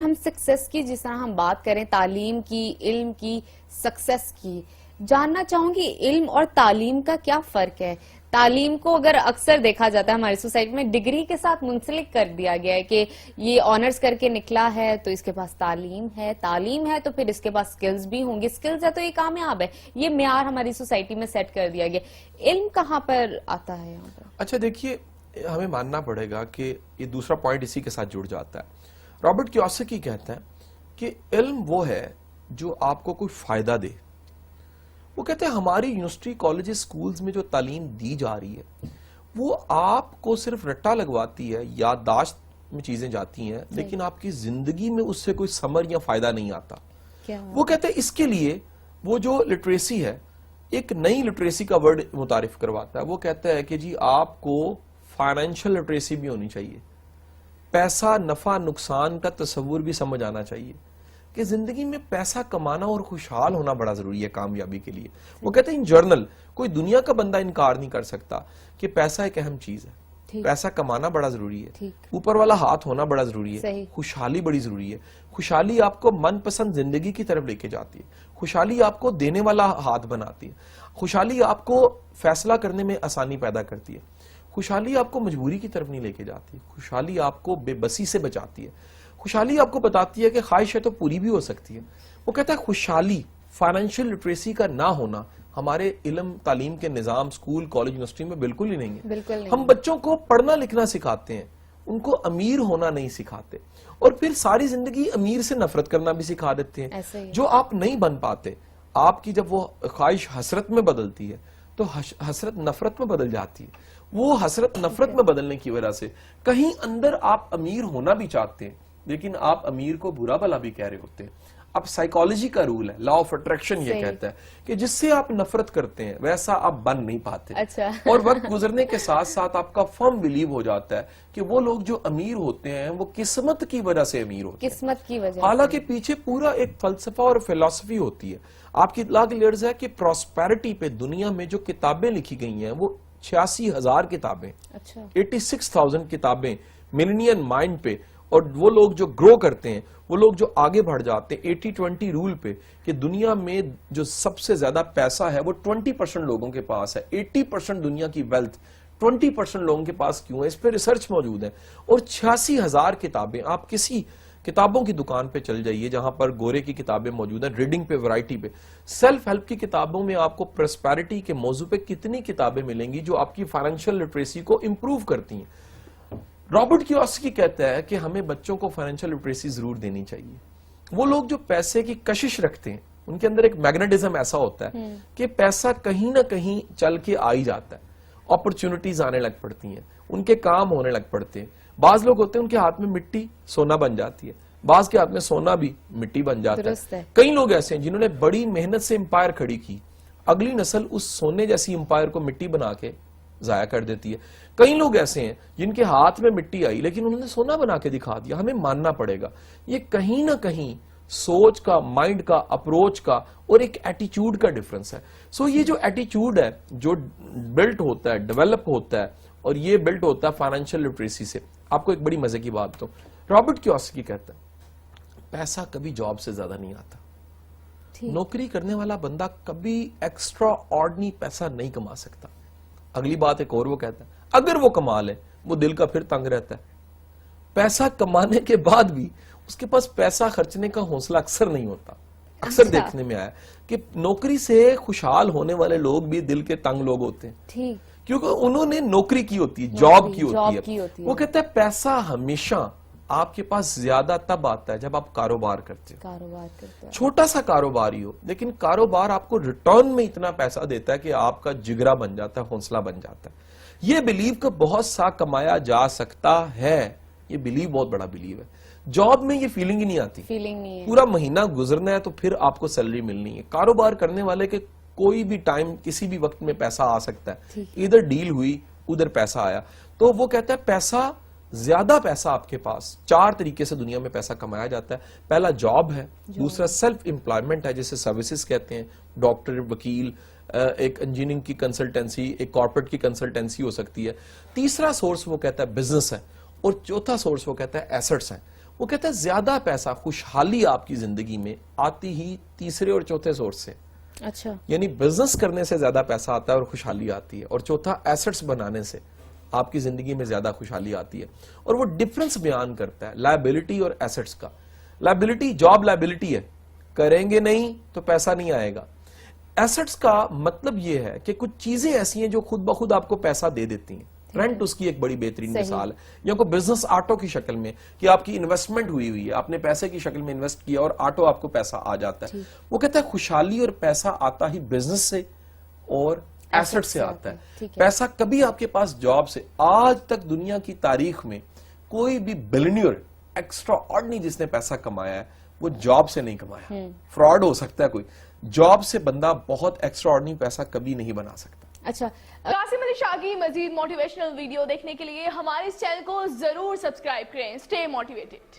ہم سکسیس کی جس طرح ہم بات کریں تعلیم کی، علم کی، سکسیس کی، جاننا چاہوں گی علم اور تعلیم کا کیا فرق ہے؟ تعلیم کو اگر اکثر دیکھا جاتا ہے ہماری سوسائٹی میں ڈگری کے ساتھ منسلک کر دیا گیا ہے کہ یہ آنرز کر کے نکلا ہے تو اس کے پاس تعلیم ہے تو پھر اس کے پاس سکلز بھی ہوں گے، سکلز ہے تو یہ کامیاب ہے، یہ معیار ہماری سوسائٹی میں سیٹ کر دیا گیا۔ علم کہاں پر آتا ہے یہاں پر؟ اچھا دیکھیے، ہمیں ماننا پڑے گا کہ یہ دوسرا پوائنٹ اسی کے ساتھ جڑ جاتا ہے۔ رابرٹ کیوساکی کہتا ہے کہ علم وہ ہے جو آپ کو کوئی فائدہ دے۔ وہ کہتے ہیں ہماری یونیورسٹی، کالجز، سکولز میں جو تعلیم دی جا رہی ہے وہ آپ کو صرف رٹا لگواتی ہے، یادداشت میں چیزیں جاتی ہیں، لیکن آپ کی زندگی میں اس سے کوئی ثمر یا فائدہ نہیں آتا۔ وہ کہتے ہیں اس کے لیے وہ جو لٹریسی ہے، ایک نئی لٹریسی کا ورڈ متعارف کرواتا ہے۔ وہ کہتا ہے کہ جی آپ کو فائنینشل لٹریسی بھی ہونی چاہیے، پیسہ نفع نقصان کا تصور بھی سمجھ آنا چاہیے کہ زندگی میں پیسہ کمانا اور خوشحال ہونا بڑا ضروری ہے کامیابی کے لیے۔ وہ کہتے ہیں ان جرنل کوئی دنیا کا بندہ انکار نہیں کر سکتا کہ پیسہ ایک اہم چیز ہے، پیسہ کمانا بڑا ضروری ہے، اوپر والا ہاتھ ہونا بڑا ضروری ہے، خوشحالی بڑی ضروری ہے۔ خوشحالی آپ کو من پسند زندگی کی طرف لے کے جاتی ہے، خوشحالی آپ کو دینے والا ہاتھ بناتی ہے، خوشحالی آپ کو فیصلہ کرنے میں آسانی پیدا کرتی ہے، خوشحالی آپ کو مجبوری کی طرف نہیں لے کے جاتی، خوشحالی آپ کو بے بسی سے بچاتی ہے، خوشحالی آپ کو بتاتی ہے کہ خواہش ہے تو پوری بھی ہو سکتی ہے۔ وہ کہتا ہے خوشحالی، فائنینشیل لٹریسی کا نہ ہونا ہمارے علم تعلیم کے نظام، سکول، کالج، یونیورسٹی میں بالکل ہی نہیں ہے۔ ہم بچوں کو پڑھنا لکھنا سکھاتے ہیں، ان کو امیر ہونا نہیں سکھاتے، اور پھر ساری زندگی امیر سے نفرت کرنا بھی سکھا دیتے ہیں۔ جو آپ نہیں بن پاتے، آپ کی جب وہ خواہش حسرت میں بدلتی ہے تو حسرت نفرت میں بدل جاتی ہے۔ وہ حسرت نفرت میں بدلنے کی وجہ سے کہیں اندر آپ امیر ہونا بھی چاہتے ہیں، لیکن آپ امیر کو برا بھلا بھی کہہ رہے ہوتے ہیں۔ اب سائیکالوجی کا رول ہے، لا آف اٹریکشن یہ کہتا ہے کہ جس سے آپ نفرت کرتے ہیں ویسا آپ بن نہیں پاتے۔ اور وقت گزرنے کے ساتھ ساتھ آپ کا فرم بلیو ہو جاتا ہے کہ وہ لوگ جو امیر ہوتے ہیں وہ قسمت کی وجہ سے امیر ہوتے ہیں، قسمت کی وجہ۔ حالانکہ پیچھے پورا ایک فلسفہ اور فلسفی ہوتی ہے۔ آپ کی اطلاع کی لرز ہے کہ پراسپیرٹی پہ دنیا میں جو کتابیں لکھی گئی ہیں وہ 86,000 کتابیں، 86,000 کتابیں ملینین مائنڈ پہ، اور وہ لوگ جو گرو کرتے ہیں، وہ لوگ جو آگے بڑھ جاتے ہیں 80-20 رول پہ، کہ دنیا میں جو سب سے زیادہ پیسہ ہے وہ 20% لوگوں کے پاس ہے، 80% دنیا کی ویلتھ 20% لوگوں کے پاس کیوں ہے، اس پہ ریسرچ موجود ہے۔ اور 86,000 کتابیں، آپ کسی کتابوں کی دکان پہ چل جائیے جہاں پر گورے کی کتابیں موجود ہیں، ریڈنگ پہ، ورائٹی پہ، سیلف ہیلپ کی کتابوں میں آپ کو پراسپیرٹی کے موضوع پہ کتنی کتابیں ملیں گی جو آپ کی فائنینشیل لٹریسی کو امپروو کرتی ہیں۔ رابرٹ کیوساکی کہتا ہے کہ ہمیں بچوں کو فائنینشیل لٹریسی ضرور دینی چاہیے۔ وہ لوگ جو پیسے کی کشش رکھتے ہیں ان کے اندر ایک میگنیٹزم ایسا ہوتا ہے کہ پیسہ کہیں نہ کہیں چل کے آ ہی جاتا ہے، اپرچونٹیز آنے لگ پڑتی ہیں، ان کے کام ہونے لگ پڑتے ہیں۔ بعض لوگ ہوتے ہیں ان کے ہاتھ میں مٹی سونا بن جاتی ہے، بعض کے ہاتھ میں سونا بھی مٹی بن جاتا ہے۔ کئی لوگ ایسے ہیں جنہوں نے بڑی محنت سے امپائر کھڑی کی، اگلی نسل اس سونے جیسی امپائر کو مٹی بنا کے ضائع کر دیتی ہے۔ کئی لوگ ایسے ہیں جن کے ہاتھ میں مٹی آئی لیکن انہوں نے سونا بنا کے دکھا دیا۔ ہمیں ماننا پڑے گا یہ کہیں نہ کہیں سوچ کا، مائنڈ کا، اپروچ کا اور ایک ایٹیچیوڈ کا ڈیفرنس ہے۔ سو یہ جو ایٹیچیوڈ ہے جو بلٹ ہوتا ہے، ڈیولپ ہوتا ہے، اور یہ بلٹ ہوتا ہے فائنینشیل لٹریسی سے۔ آپ کو ایک بڑی مزے کی بات بتاؤں، رابرٹ کیوساکی کہتا ہے پیسہ کبھی جاب سے زیادہ نہیں آتا۔ نوکری کرنے والا بندہ کبھی ایکسٹرا آرڈنری پیسہ نہیں کما سکتا۔ اگلی بات ایک اور وہ کہتا ہے اگر وہ کما لے وہ دل کا پھر تنگ رہتا ہے۔ پیسہ کمانے کے بعد بھی اس کے پاس پیسہ خرچنے کا حوصلہ اکثر نہیں ہوتا۔ اکثر دیکھنے میں آیا کہ نوکری سے خوشحال ہونے والے لوگ بھی دل کے تنگ لوگ ہوتے ہیں، کیونکہ انہوں نے نوکری کی ہوتی ہے، جاب کی ہوتی ہے۔ وہ کہتا ہے پیسہ ہمیشہ آپ کے پاس زیادہ تب آتا ہے جب آپ کاروبار کرتے ہیں، چھوٹا سا کاروبار ہی ہو، لیکن کاروبار آپ کو ریٹرن میں اتنا پیسہ دیتا ہے کہ آپ کا جگرا بن جاتا ہے، حوصلہ بن جاتا ہے۔ یہ بلیو کہ بہت سا کمایا جا سکتا ہے، یہ بلیو بہت بڑا بلیو ہے۔ جاب میں یہ فیلنگ ہی نہیں آتی، پورا مہینہ گزرنا ہے تو پھر آپ کو سیلری ملنی ہے۔ کاروبار کرنے والے کے کوئی بھی ٹائم کسی بھی وقت میں پیسہ آ سکتا ہے، ادھر ڈیل ہوئی ادھر پیسہ آیا۔ تو وہ کہتا ہے پیسہ، زیادہ پیسہ آپ کے پاس 4 طریقے سے دنیا میں پیسہ کمایا جاتا ہے۔ پہلا جاب ہے، دوسرا سیلف امپلائمنٹ ہے جسے سروسز کہتے ہیں، ڈاکٹر، وکیل، ایک انجینئرنگ کی کنسلٹنسی، ایک کارپوریٹ کی کنسلٹنسی ہو سکتی ہے۔ تیسرا سورس وہ کہتا ہے بزنس ہے، اور چوتھا سورس وہ کہتا ہے ایسٹس ہیں۔ وہ کہتا ہے زیادہ پیسہ، خوشحالی آپ کی زندگی میں آتی ہی تیسرے اور چوتھے سورس سے. اچھا. یعنی بزنس کرنے سے زیادہ پیسہ آتا ہے اور خوشحالی آتی ہے، اور چوتھا ایسٹس بنانے سے آپ کی زندگی میں زیادہ خوشحالی آتی ہے. اور وہ ڈفرنس بیان کرتا ہے لائبلٹی اور ایسٹس کا. لائبلٹی جاب لائبلٹی ہے، کریں گے نہیں تو پیسہ نہیں آئے گا. ایسٹس کا مطلب یہ ہے کہ کچھ چیزیں ایسی ہیں جو خود بخود آپ کو پیسہ دے دیتی ہیں. رینٹ اس کی ایک بڑی بہترین مثال ہے. یا کوئی بزنس آٹو کی شکل میں کہ آپ کی انویسٹمنٹ ہوئی ہے، آپ نے پیسے کی شکل میں انویسٹ کیا اور آٹو آپ کو پیسہ آ جاتا ہے. وہ کہتا ہے خوشحالی اور پیسہ آتا ہی بزنس سے اور ایسٹ سے آتا ہے. پیسہ کبھی آپ کے پاس جاب سے، آج تک دنیا کی تاریخ میں کوئی بھی بلینئر ایکسٹرا آرڈنری جس نے پیسہ کمایا ہے وہ جاب سے نہیں کمایا. فراڈ ہو سکتا ہے کوئی، جاب سے بندہ بہت ایکسٹرا آرڈنری پیسہ کبھی نہیں بنا سکتا. اچھا. قاسم علی شاہ کی مزید موٹیویشنل ویڈیو دیکھنے کے لیے ہمارے اس چینل کو ضرور سبسکرائب کریں. Stay motivated.